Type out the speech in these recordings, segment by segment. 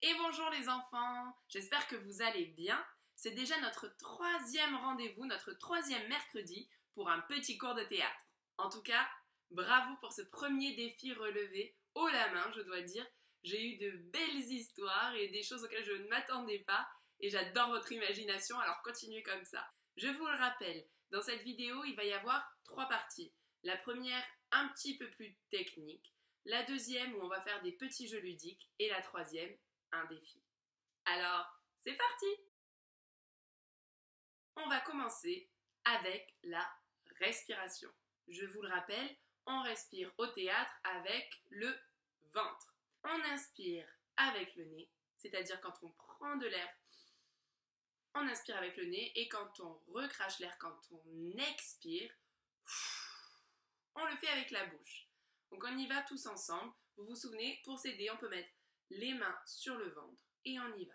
Et bonjour les enfants, j'espère que vous allez bien. C'est déjà notre troisième rendez-vous, notre troisième mercredi pour un petit cours de théâtre. En tout cas, bravo pour ce premier défi relevé haut la main, je dois dire. J'ai eu de belles histoires et des choses auxquelles je ne m'attendais pas et j'adore votre imagination, alors continuez comme ça. Je vous le rappelle, dans cette vidéo, il va y avoir 3 parties. La première, un petit peu plus technique. La deuxième, où on va faire des petits jeux ludiques. Et la troisième, un défi. Alors, c'est parti! On va commencer avec la respiration. Je vous le rappelle, on respire au théâtre avec le ventre. On inspire avec le nez, c'est-à-dire quand on prend de l'air, on inspire avec le nez, et quand on recrache l'air, quand on expire, on le fait avec la bouche. Donc on y va tous ensemble. Vous vous souvenez, pour s'aider, on peut mettre les mains sur le ventre et on y va.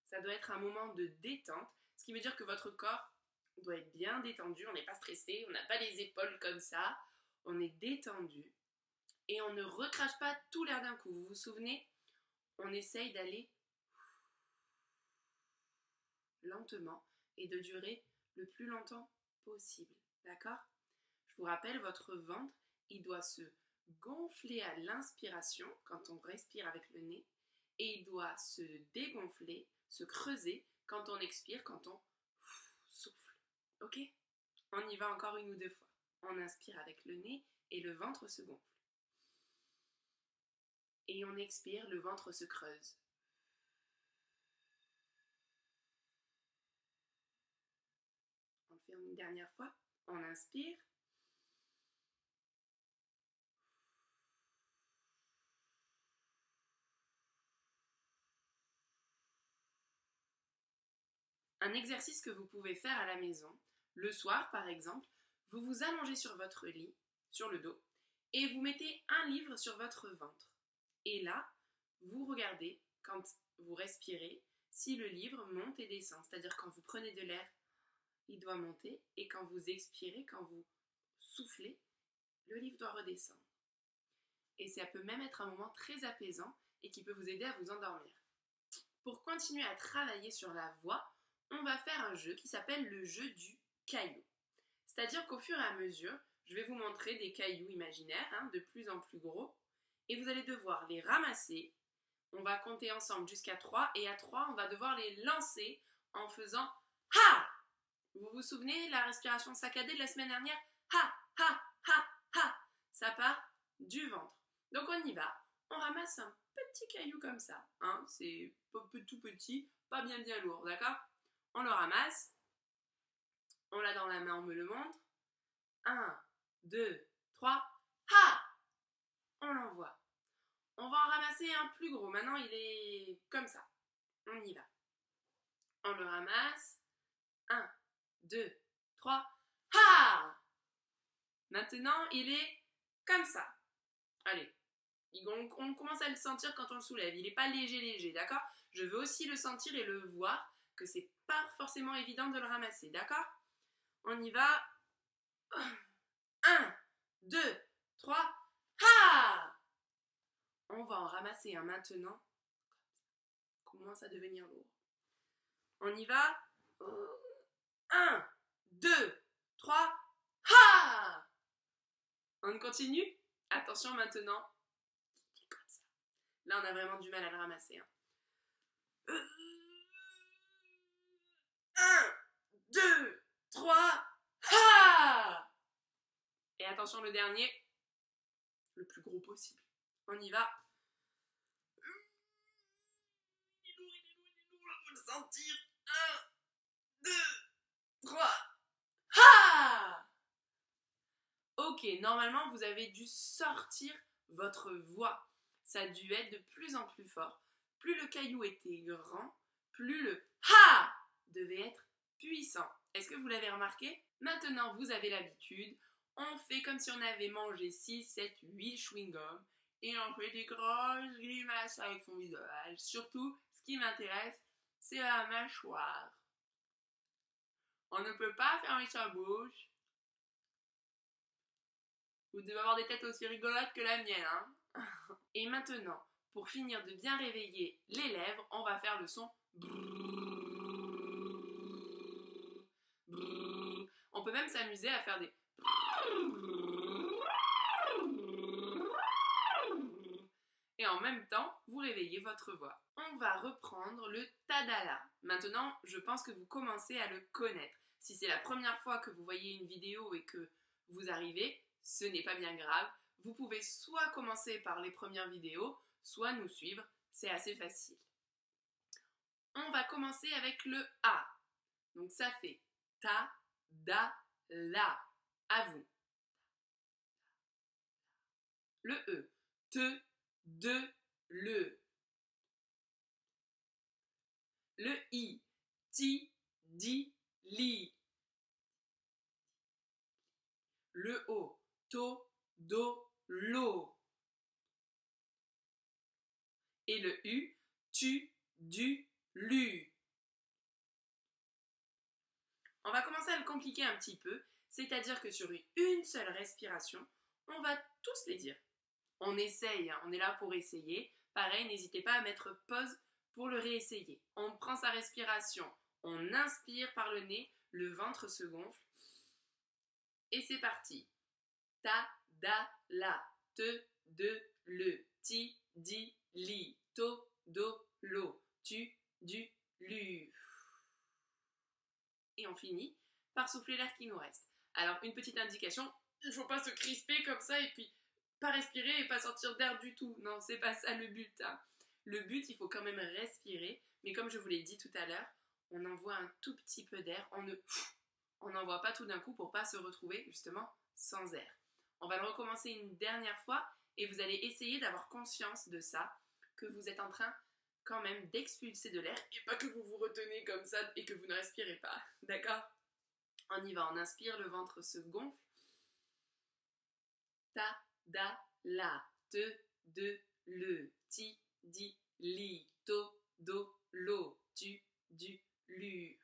Ça doit être un moment de détente, ce qui veut dire que votre corps doit être bien détendu, on n'est pas stressé, on n'a pas les épaules comme ça, on est détendu et on ne recrache pas tout l'air d'un coup. Vous vous souvenez, on essaye d'aller lentement et de durer le plus longtemps possible, d'accord? Je vous rappelle, votre ventre, il doit se gonfler à l'inspiration quand on respire avec le nez et il doit se dégonfler, se creuser quand on expire, quand on souffle. Ok? On y va encore 1 ou 2 fois. On inspire avec le nez et le ventre se gonfle. Et on expire, le ventre se creuse. On le fait une dernière fois. On inspire. Un exercice que vous pouvez faire à la maison, le soir par exemple, vous vous allongez sur votre lit, sur le dos, et vous mettez un livre sur votre ventre. Et là, vous regardez, quand vous respirez, si le livre monte et descend. C'est-à-dire quand vous prenez de l'air, il doit monter, et quand vous expirez, quand vous soufflez, le livre doit redescendre. Et ça peut même être un moment très apaisant et qui peut vous aider à vous endormir. Pour continuer à travailler sur la voix, on va faire un jeu qui s'appelle le jeu du caillou. C'est-à-dire qu'au fur et à mesure, je vais vous montrer des cailloux imaginaires, de plus en plus gros, et vous allez devoir les ramasser. On va compter ensemble jusqu'à 3, et à 3, on va devoir les lancer en faisant « Ha !» Vous vous souvenez, la respiration saccadée de la semaine dernière? Ha, ha, ha, ha. Ça part du ventre. Donc on y va. On ramasse un petit caillou comme ça. C'est tout petit, pas bien lourd, d'accord? On le ramasse. On l'a dans la main, on me le montre. 1, 2, 3. Ha! On l'envoie. On va en ramasser un plus gros. Maintenant, il est comme ça. On y va. On le ramasse. 1, 2, 3. Ha! Maintenant, il est comme ça. Allez. On commence à le sentir quand on le soulève. Il n'est pas léger, d'accord? Je veux aussi le sentir et le voir, que c'est pas forcément évident de le ramasser, d'accord? On y va. 1, 2, 3. Ha! On va en ramasser un maintenant. Commence à devenir lourd. On y va. 1, 2, 3. Ha! On continue. Attention maintenant. Comme ça. Là, on a vraiment du mal à le ramasser. 1, 2, 3. Ha! Et attention, le dernier. Le plus gros possible. On y va. Il est lourd, faut le sentir. 1, 2, 3. Ha! Ok, normalement, vous avez dû sortir votre voix. Ça a dû être de plus en plus fort. Plus le caillou était grand, plus le ha devait être puissant. Est-ce que vous l'avez remarqué? Maintenant, vous avez l'habitude. On fait comme si on avait mangé 6, 7, 8 chewing-gums et on fait des grosses grimaces avec son visage. Surtout, ce qui m'intéresse, c'est la mâchoire. On ne peut pas fermer sa bouche. Vous devez avoir des têtes aussi rigolotes que la mienne, hein. Et maintenant, pour finir de bien réveiller les lèvres, on va faire le son brrr, brrr. On peut même s'amuser à faire des et en même temps, vous réveillez votre voix. On va reprendre le Tadala. Maintenant, je pense que vous commencez à le connaître. Si c'est la première fois que vous voyez une vidéo et que vous arrivez, ce n'est pas bien grave. Vous pouvez soit commencer par les premières vidéos, soit nous suivre. C'est assez facile. On va commencer avec le A. Donc ça fait ta, da, la. À vous. Le E. Te, de, le. Le I. Ti, di, li. Le O. To, do, lo. Et le U. Tu, du, lu. On va commencer à le compliquer un petit peu, c'est-à-dire que sur une seule respiration, on va tous les dire. On essaye, hein, on est là pour essayer. Pareil, n'hésitez pas à mettre pause pour le réessayer. On prend sa respiration, on inspire par le nez, le ventre se gonfle. Et c'est parti. Ta, da, la, te, de, le, ti, di, li, to, do, lo, tu, du, lu. Et on finit par souffler l'air qui nous reste. Alors, une petite indication, il ne faut pas se crisper comme ça et puis pas respirer et pas sortir d'air du tout. Non, c'est pas ça le but, hein. Le but, il faut quand même respirer, mais comme je vous l'ai dit tout à l'heure, on envoie un tout petit peu d'air, on n'envoie pas tout d'un coup pour pas se retrouver justement sans air. On va le recommencer une dernière fois et vous allez essayer d'avoir conscience de ça, que vous êtes en train quand même d'expulser de l'air et pas que vous vous retenez comme ça et que vous ne respirez pas, d'accord? On y va, on inspire, le ventre se gonfle. Ta, da, la, te, de, le, ti, di, li, to, do, lo, tu, du, lu.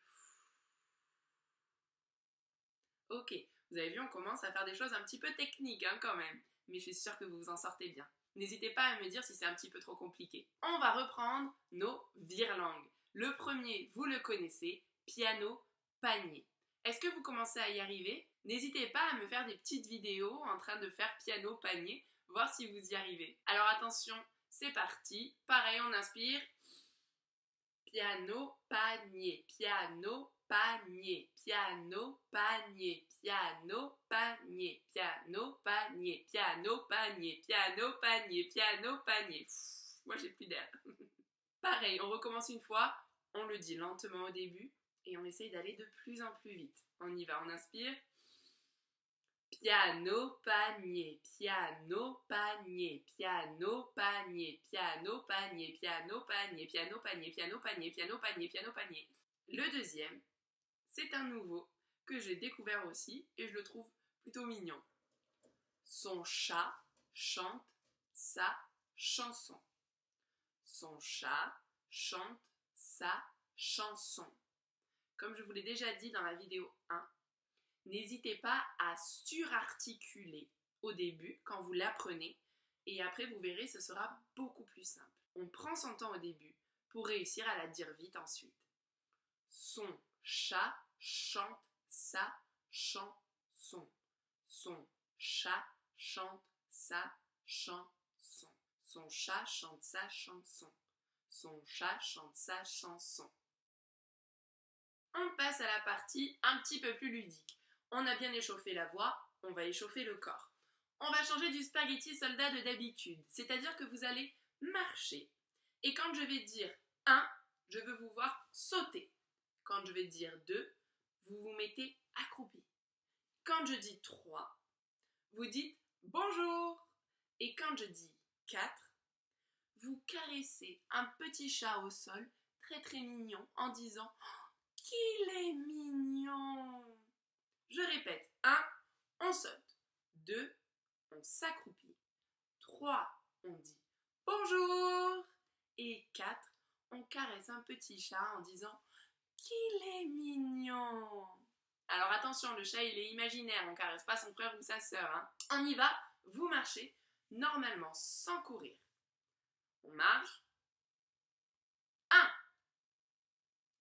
Ok, vous avez vu, on commence à faire des choses un petit peu techniques hein, quand même, mais je suis sûre que vous vous en sortez bien. N'hésitez pas à me dire si c'est un petit peu trop compliqué. On va reprendre nos virelangues. Le premier, vous le connaissez, piano, panier. Est-ce que vous commencez à y arriver? N'hésitez pas à me faire des petites vidéos en train de faire piano, panier, voir si vous y arrivez. Alors attention, c'est parti. Pareil, on inspire. Piano, panier, piano, panier, piano, panier, piano, panier, piano, panier, piano, panier, piano, panier, piano, panier. Moi j'ai plus d'air. Pareil, on recommence une fois, on le dit lentement au début et on essaye d'aller de plus en plus vite. On y va, on inspire. Piano, panier, piano, panier, piano, panier, piano, panier, piano, panier, piano, panier, piano, panier, piano, panier, piano, panier. Le deuxième, c'est un nouveau que j'ai découvert aussi et je le trouve plutôt mignon. Son chat chante sa chanson. Son chat chante sa chanson. Comme je vous l'ai déjà dit dans la vidéo 1, n'hésitez pas à surarticuler au début quand vous l'apprenez et après vous verrez ce sera beaucoup plus simple. On prend son temps au début pour réussir à la dire vite ensuite. Son chat chante sa chanson. Son chat chante sa chanson. Son chat chante sa chanson. Son chat chante sa chanson. On passe à la partie un petit peu plus ludique. On a bien échauffé la voix, on va échauffer le corps. On va changer du spaghetti soldat de d'habitude, c'est-à-dire que vous allez marcher. Et quand je vais dire 1, je veux vous voir sauter. Quand je vais dire 2, vous vous mettez accroupi. Quand je dis 3, vous dites bonjour. Et quand je dis 4, vous caressez un petit chat au sol, très très mignon, en disant « Qu'il est mignon !» Je répète, 1, on saute. 2, on s'accroupit. 3, on dit bonjour. Et 4, on caresse un petit chat en disant qu'il est mignon. Alors attention, le chat il est imaginaire, on caresse pas son frère ou sa sœur. Hein. On y va, vous marchez normalement sans courir. On marche. 1.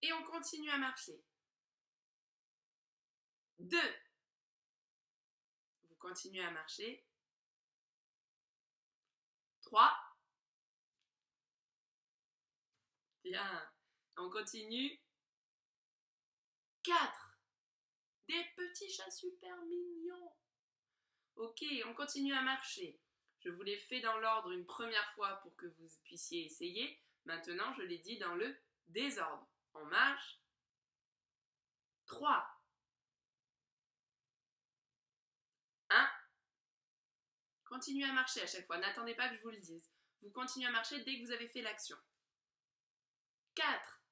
Et on continue à marcher. 2. Vous continuez à marcher. 3. Bien. On continue. 4. Des petits chats super mignons. Ok, on continue à marcher. Je vous l'ai fait dans l'ordre une première fois pour que vous puissiez essayer. Maintenant, je l'ai dit dans le désordre. On marche. 3. 1. Continuez à marcher à chaque fois. N'attendez pas que je vous le dise. Vous continuez à marcher dès que vous avez fait l'action. 4.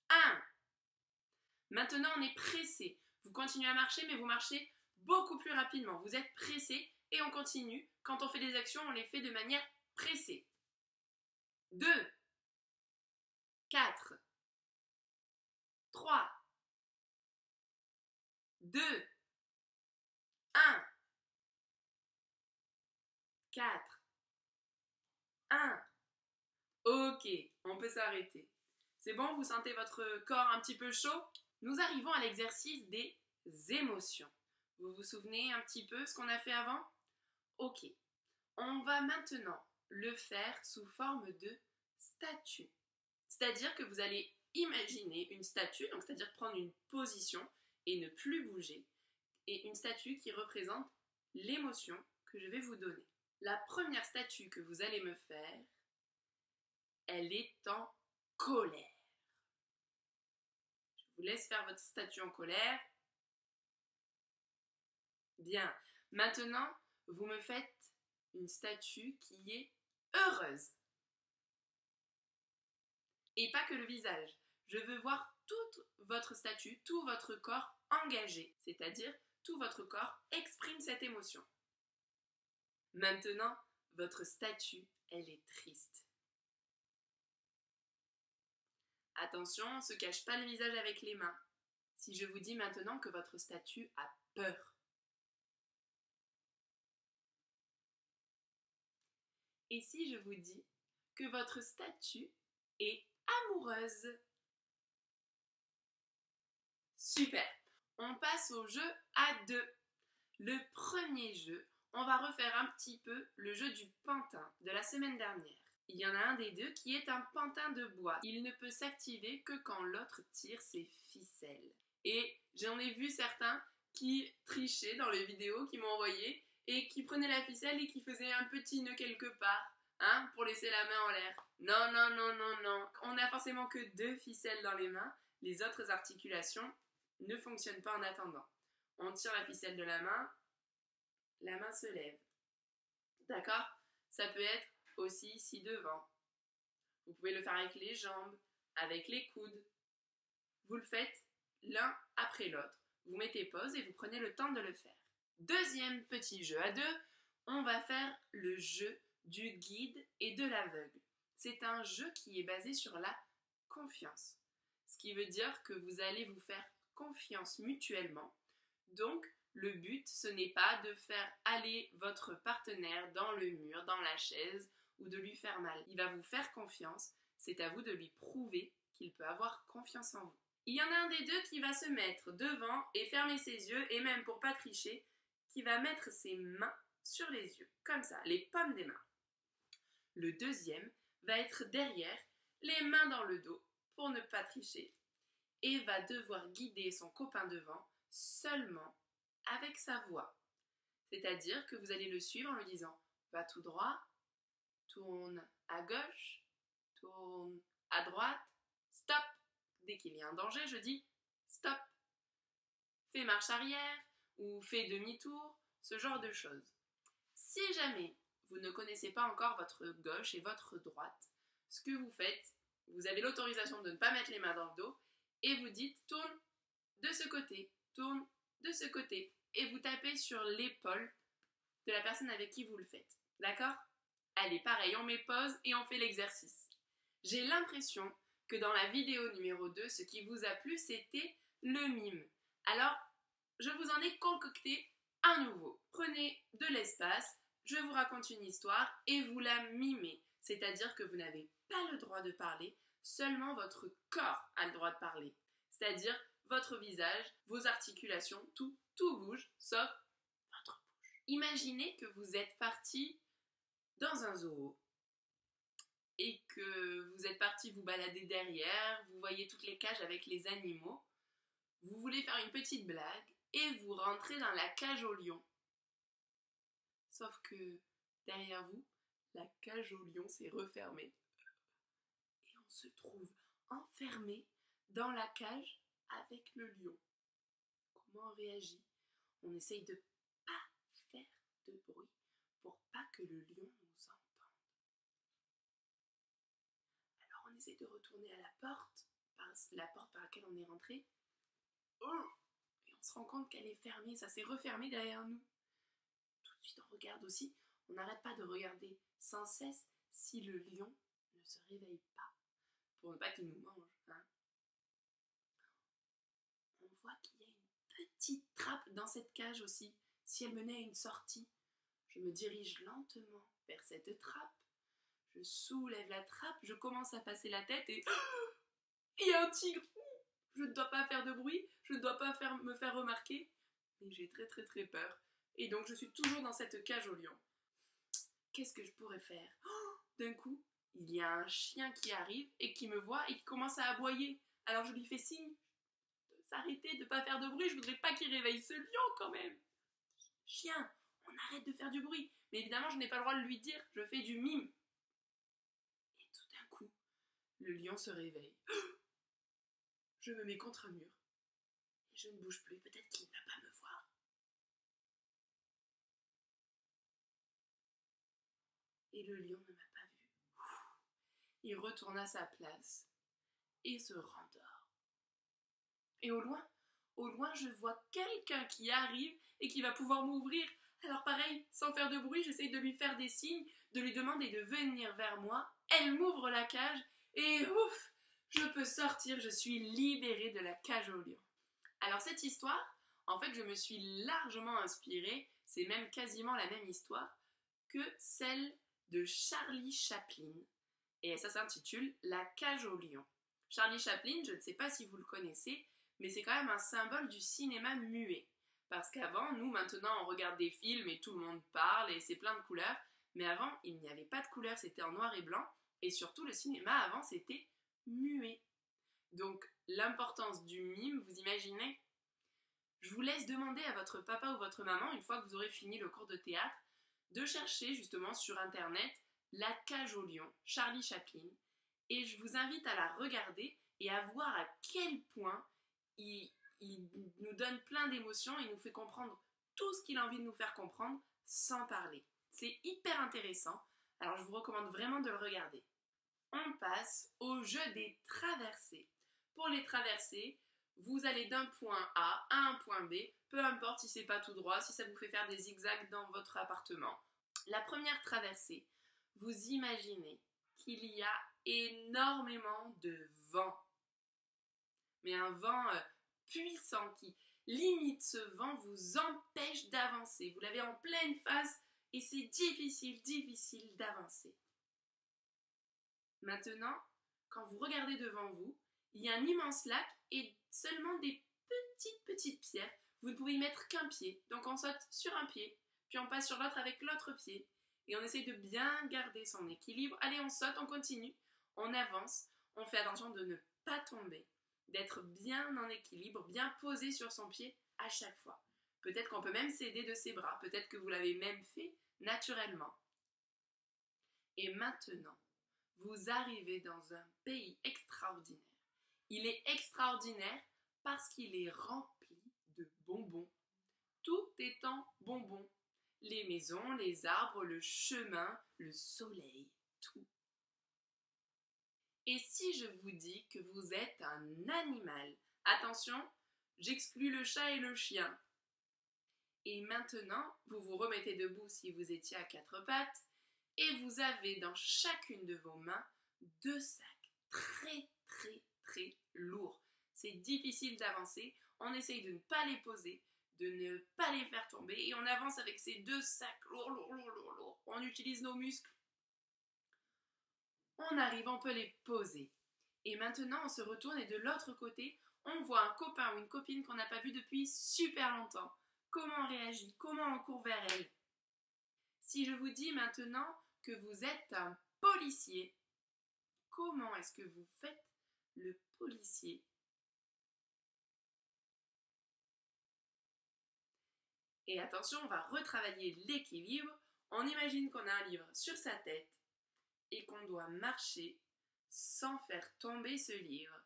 1. Maintenant, on est pressé. Vous continuez à marcher, mais vous marchez beaucoup plus rapidement. Vous êtes pressé et on continue. Quand on fait des actions, on les fait de manière pressée. 2. 4. 3. 2. 1. 4. 1. Ok, on peut s'arrêter. C'est bon, vous sentez votre corps un petit peu chaud? Nous arrivons à l'exercice des émotions. Vous vous souvenez un petit peu ce qu'on a fait avant? Ok. On va maintenant le faire sous forme de statue. C'est-à-dire que vous allez imaginer une statue, donc c'est-à-dire prendre une position et ne plus bouger, et une statue qui représente l'émotion que je vais vous donner. La première statue que vous allez me faire, elle est en colère. Je vous laisse faire votre statue en colère. Bien. Maintenant, vous me faites une statue qui est heureuse. Et pas que le visage. Je veux voir toute votre statue, tout votre corps engagé. C'est-à-dire, tout votre corps exprime cette émotion. Maintenant, votre statue, elle est triste. Attention, on ne se cache pas le visage avec les mains. Si je vous dis maintenant que votre statue a peur. Et si je vous dis que votre statue est amoureuse? Super! On passe au jeu à 2. Le premier jeu, on va refaire un petit peu le jeu du pantin de la semaine dernière. Il y en a un des deux qui est un pantin de bois. Il ne peut s'activer que quand l'autre tire ses ficelles. Et j'en ai vu certains qui trichaient dans les vidéos qui m'ont envoyé et qui prenaient la ficelle et qui faisaient un petit nœud quelque part, hein, pour laisser la main en l'air. Non, non, non, non, non. On n'a forcément que 2 ficelles dans les mains. Les autres articulations ne fonctionnent pas en attendant. On tire la ficelle de la main se lève. D'accord? Ça peut être aussi ici devant. Vous pouvez le faire avec les jambes, avec les coudes. Vous le faites l'un après l'autre. Vous mettez pause et vous prenez le temps de le faire. Deuxième petit jeu à 2, on va faire le jeu du guide et de l'aveugle. C'est un jeu qui est basé sur la confiance. Ce qui veut dire que vous allez vous faire confiance mutuellement. Donc, le but, ce n'est pas de faire aller votre partenaire dans le mur, dans la chaise ou de lui faire mal. Il va vous faire confiance, c'est à vous de lui prouver qu'il peut avoir confiance en vous. Il y en a un des deux qui va se mettre devant et fermer ses yeux, et même pour pas tricher, qui va mettre ses mains sur les yeux, comme ça, les pommes des mains. Le deuxième va être derrière, les mains dans le dos, pour ne pas tricher, et va devoir guider son copain devant seulement avec sa voix. C'est-à-dire que vous allez le suivre en lui disant « Va tout droit, tourne à gauche, tourne à droite, stop ». Dès qu'il y a un danger, je dis « Stop ». Fais marche arrière ou fais demi-tour, ce genre de choses. Si jamais vous ne connaissez pas encore votre gauche et votre droite, ce que vous faites, vous avez l'autorisation de ne pas mettre les mains dans le dos et vous dites « Tourne de ce côté, tourne de ce côté ». Et vous tapez sur l'épaule de la personne avec qui vous le faites. D'accord? Allez, pareil, on met pause et on fait l'exercice. J'ai l'impression que dans la vidéo numéro 2, ce qui vous a plu, c'était le mime. Alors, je vous en ai concocté un nouveau. Prenez de l'espace, je vous raconte une histoire et vous la mimez. C'est-à-dire que vous n'avez pas le droit de parler, seulement votre corps a le droit de parler. C'est-à-dire votre visage, vos articulations, tout bouge, sauf votre bouche. Imaginez que vous êtes parti dans un zoo et que vous êtes parti vous balader derrière, vous voyez toutes les cages avec les animaux, vous voulez faire une petite blague et vous rentrez dans la cage au lion. Sauf que derrière vous, la cage au lion s'est refermée et on se trouve enfermé dans la cage avec le lion. Comment on réagit? On essaye de pas faire de bruit pour pas que le lion nous entende. Alors on essaie de retourner à la porte par laquelle on est rentré. Et on se rend compte qu'elle est fermée, ça s'est refermé derrière nous. Tout de suite on regarde aussi, on n'arrête pas de regarder sans cesse si le lion ne se réveille pas, pour ne pas qu'il nous mange. Hein. On voit qu'il y a une petite trappe dans cette cage aussi, si elle menait à une sortie. Je me dirige lentement vers cette trappe, je soulève la trappe, je commence à passer la tête et il y a un tigre. Je ne dois pas faire de bruit, je ne dois pas me faire remarquer, mais j'ai très peur. Et donc je suis toujours dans cette cage au lion. Qu'est-ce que je pourrais faire? D'un coup, il y a un chien qui arrive et qui me voit et qui commence à aboyer. Alors je lui fais signe de s'arrêter, de ne pas faire de bruit, je voudrais pas qu'il réveille ce lion quand même. Chien, on arrête de faire du bruit. Mais évidemment, je n'ai pas le droit de lui dire, je fais du mime. Et tout d'un coup, le lion se réveille. Je me mets contre un mur. Et je ne bouge plus, peut-être qu'il ne va pas me voir. Et le lion ne m'a pas vu. Il retourne à sa place et se rendort. Et au loin, je vois quelqu'un qui arrive et qui va pouvoir m'ouvrir. Alors pareil, sans faire de bruit, j'essaye de lui faire des signes, de lui demander de venir vers moi. Elle m'ouvre la cage et ouf, je peux sortir, je suis libérée de la cage au lion. Alors cette histoire, en fait, je me suis largement inspirée, c'est même quasiment la même histoire que celle de Charlie Chaplin. Et ça s'intitule La cage au lion. Charlie Chaplin, je ne sais pas si vous le connaissez, mais c'est quand même un symbole du cinéma muet. Parce qu'avant, nous maintenant, on regarde des films et tout le monde parle et c'est plein de couleurs. Mais avant, il n'y avait pas de couleurs, c'était en noir et blanc. Et surtout, le cinéma avant, c'était muet. Donc, l'importance du mime, vous imaginez? Je vous laisse demander à votre papa ou votre maman, une fois que vous aurez fini le cours de théâtre, de chercher justement sur internet La cage au lion, Charlie Chaplin, et je vous invite à la regarder et à voir à quel point il nous donne plein d'émotions, il nous fait comprendre tout ce qu'il a envie de nous faire comprendre sans parler. C'est hyper intéressant, alors je vous recommande vraiment de le regarder. On passe au jeu des traversées. Pour les traversées, vous allez d'un point A à un point B, peu importe si c'est pas tout droit, si ça vous fait faire des zigzags dans votre appartement. La première traversée, vous imaginez qu'il y a énormément de vent. Mais un vent puissant qui, limite, ce vent vous empêche d'avancer. Vous l'avez en pleine face et c'est difficile d'avancer. Maintenant, quand vous regardez devant vous, il y a un immense lac et seulement des petites pierres. Vous ne pouvez y mettre qu'un pied. Donc on saute sur un pied, puis on passe sur l'autre avec l'autre pied. Et on essaye de bien garder son équilibre. Allez, on saute, on continue, on avance. On fait attention de ne pas tomber, d'être bien en équilibre, bien posé sur son pied à chaque fois. Peut-être qu'on peut même s'aider de ses bras. Peut-être que vous l'avez même fait naturellement. Et maintenant, vous arrivez dans un pays extraordinaire. Il est extraordinaire parce qu'il est rempli de bonbons. Tout est en bonbons. Les maisons, les arbres, le chemin, le soleil, tout. Et si je vous dis que vous êtes un animal? Attention, j'exclus le chat et le chien. Et maintenant, vous vous remettez debout si vous étiez à quatre pattes et vous avez dans chacune de vos mains 2 sacs très lourds. C'est difficile d'avancer, on essaye de ne pas les poser, de ne pas les faire tomber et on avance avec ces 2 sacs lourds. On utilise nos muscles. On arrive, on peut les poser. Et maintenant, on se retourne et de l'autre côté, on voit un copain ou une copine qu'on n'a pas vu depuis super longtemps. Comment on réagit? Comment on court vers elle? Si je vous dis maintenant que vous êtes un policier, comment est-ce que vous faites le policier? Et attention, on va retravailler l'équilibre. On imagine qu'on a un livre sur sa tête et qu'on doit marcher sans faire tomber ce livre.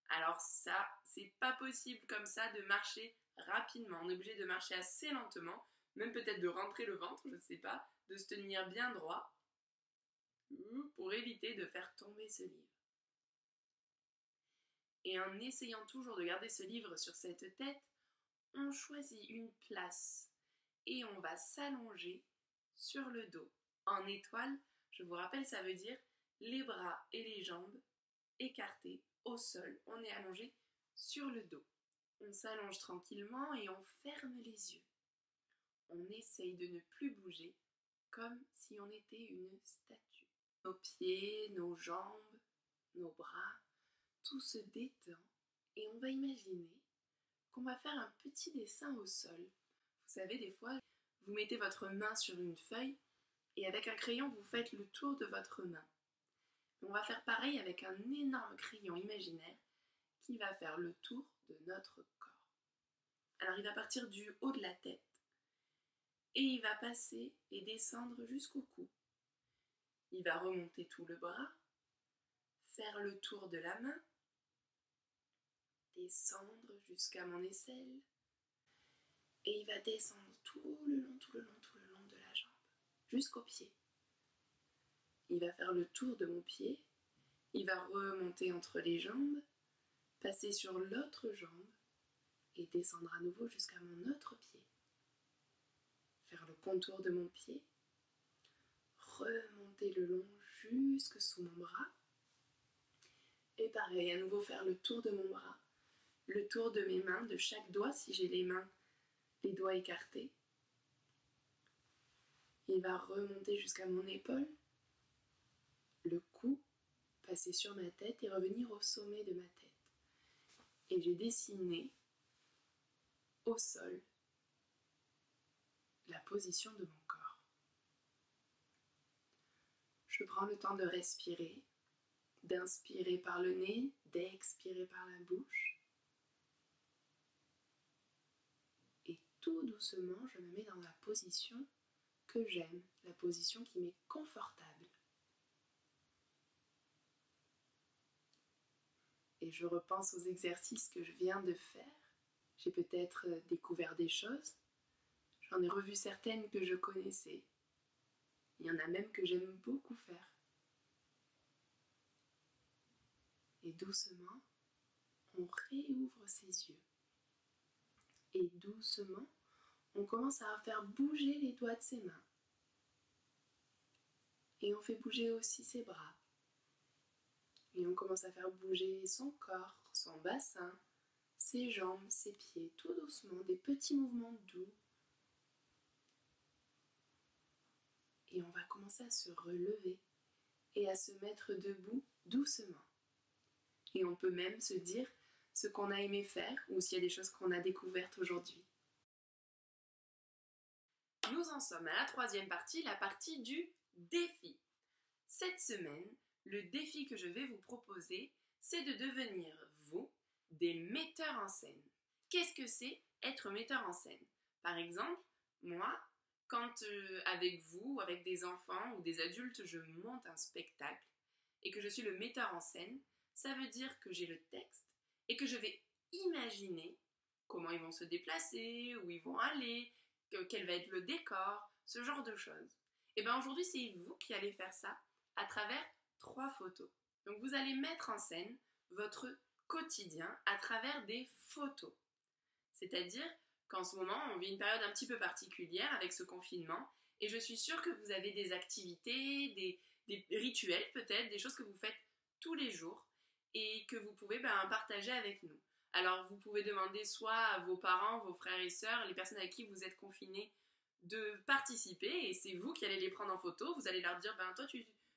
Alors ça, c'est pas possible comme ça de marcher rapidement. On est obligé de marcher assez lentement, même peut-être de rentrer le ventre, je ne sais pas, de se tenir bien droit pour éviter de faire tomber ce livre. Et en essayant toujours de garder ce livre sur cette tête, on choisit une place et on va s'allonger sur le dos. En étoile, je vous rappelle, ça veut dire les bras et les jambes écartés au sol. On est allongé sur le dos. On s'allonge tranquillement et on ferme les yeux. On essaye de ne plus bouger comme si on était une statue. Nos pieds, nos jambes, nos bras, tout se détend et on va imaginer qu'on va faire un petit dessin au sol. Vous savez, des fois, vous mettez votre main sur une feuille et avec un crayon, vous faites le tour de votre main. On va faire pareil avec un énorme crayon imaginaire qui va faire le tour de notre corps. Alors il va partir du haut de la tête et il va passer et descendre jusqu'au cou. Il va remonter tout le bras, faire le tour de la main, descendre jusqu'à mon aisselle et il va descendre tout le long de la jambe, jusqu'au pied. Il va faire le tour de mon pied, il va remonter entre les jambes, passer sur l'autre jambe et descendre à nouveau jusqu'à mon autre pied. Faire le contour de mon pied, remonter le long jusque sous mon bras. Et pareil, à nouveau faire le tour de mon bras, le tour de mes mains, de chaque doigt si j'ai les doigts écartés. Il va remonter jusqu'à mon épaule, le cou, passer sur ma tête et revenir au sommet de ma tête. Et j'ai dessiné au sol la position de mon corps. Je prends le temps de respirer, d'inspirer par le nez, d'expirer par la bouche. Et tout doucement, je me mets dans la position que j'aime, la position qui m'est confortable. Et je repense aux exercices que je viens de faire. J'ai peut-être découvert des choses. J'en ai revu certaines que je connaissais. Il y en a même que j'aime beaucoup faire. Et doucement, on réouvre ses yeux. Et doucement, on commence à faire bouger les doigts de ses mains. Et on fait bouger aussi ses bras. Et on commence à faire bouger son corps, son bassin, ses jambes, ses pieds, tout doucement, des petits mouvements doux. Et on va commencer à se relever et à se mettre debout doucement. Et on peut même se dire ce qu'on a aimé faire ou s'il y a des choses qu'on a découvertes aujourd'hui. Nous en sommes à la 3e partie, la partie du défi. Cette semaine, le défi que je vais vous proposer, c'est de devenir, vous, des metteurs en scène. Qu'est-ce que c'est être metteur en scène? Par exemple, moi, quand avec vous, avec des enfants ou des adultes, je monte un spectacle et que je suis le metteur en scène, ça veut dire que j'ai le texte et que je vais imaginer comment ils vont se déplacer, où ils vont aller, quel va être le décor, ce genre de choses. Et bien aujourd'hui, c'est vous qui allez faire ça à travers 3 photos. Donc vous allez mettre en scène votre quotidien à travers des photos. C'est-à-dire qu'en ce moment, on vit une période un petit peu particulière avec ce confinement Et je suis sûre que vous avez des activités, des rituels peut-être, des choses que vous faites tous les jours et que vous pouvez partager avec nous. Alors vous pouvez demander soit à vos parents, vos frères et sœurs, les personnes avec qui vous êtes confinés de participer et c'est vous qui allez les prendre en photo. Vous allez leur dire, toi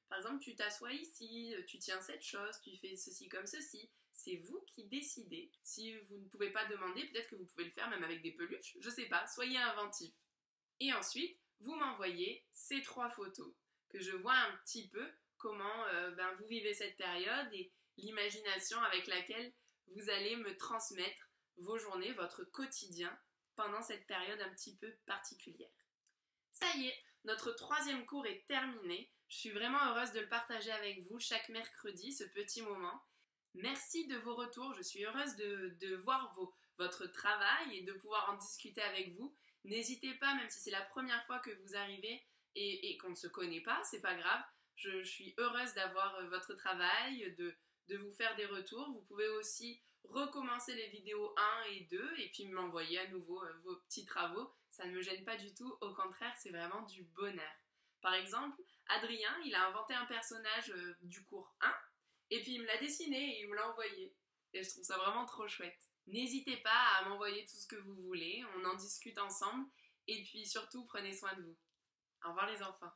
par exemple tu t'assois ici, tu tiens cette chose, tu fais ceci comme ceci. C'est vous qui décidez. Si vous ne pouvez pas demander, peut-être que vous pouvez le faire même avec des peluches, je sais pas, soyez inventifs. Et ensuite, vous m'envoyez ces 3 photos, que je vois un petit peu comment vous vivez cette période et l'imagination avec laquelle vous allez me transmettre vos journées, votre quotidien pendant cette période un petit peu particulière. Ça y est, notre 3e cours est terminé. Je suis vraiment heureuse de le partager avec vous chaque mercredi, ce petit moment. Merci de vos retours, je suis heureuse de voir votre travail et de pouvoir en discuter avec vous. N'hésitez pas, même si c'est la première fois que vous arrivez et qu'on ne se connaît pas, c'est pas grave. Je suis heureuse d'avoir votre travail, de vous faire des retours. Vous pouvez aussi recommencer les vidéos 1 et 2 et puis m'envoyer à nouveau vos petits travaux. Ça ne me gêne pas du tout, au contraire, c'est vraiment du bonheur. Par exemple, Adrien, il a inventé un personnage du cours 1 et puis il me l'a dessiné et il me l'a envoyé. Et je trouve ça vraiment trop chouette. N'hésitez pas à m'envoyer tout ce que vous voulez, on en discute ensemble et puis surtout prenez soin de vous. Au revoir les enfants.